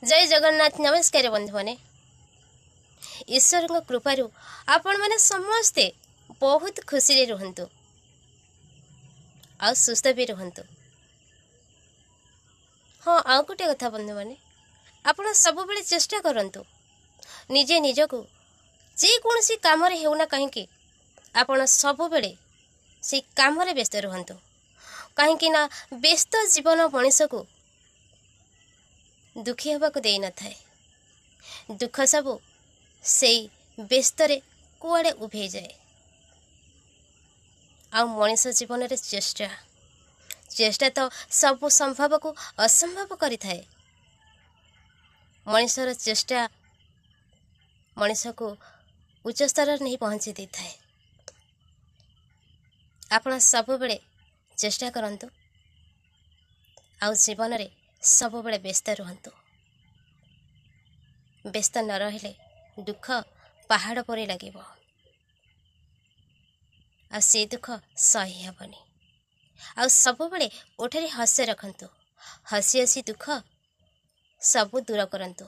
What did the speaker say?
जय जगन्नाथ। नमस्कार बंधु मैंने ईश्वर कृपारू आपण मैंने समस्ते बहुत खुशी रुहतु आ सुस्थ भी रुहतु। हाँ आउ गोटे कथा बंधु मैंने आपण सब बेले चेष्टा करंतु निजे निजकू जेकोसी कम होना कहीं आपण सब बेले से कम व्यस्त रुहतु कहीं व्यस्त जीवन मनीष को दुखी हवा को दे न थाए। दुख सब से व्यस्त कुआड़े उभे जाए आ मनीष जीवन रे चेष्टा चेष्टा तो सब संभव को असंभव करि थाए। मनीषर चेष्टा मनीष को उच्च स्तर नहीं पहुँची दी थाए। आपण सब बेले चेष्टा करंतु आ जीवन रे सब बेले व्यस्त रुहतु। व्यस्त न रहिले दुख पहाड़ परि लागिबो आ से दुख सही हेबनी। आ सब बेले ओठरे हस्य रखंतु हसी हसी दुख सब दूर करंतु।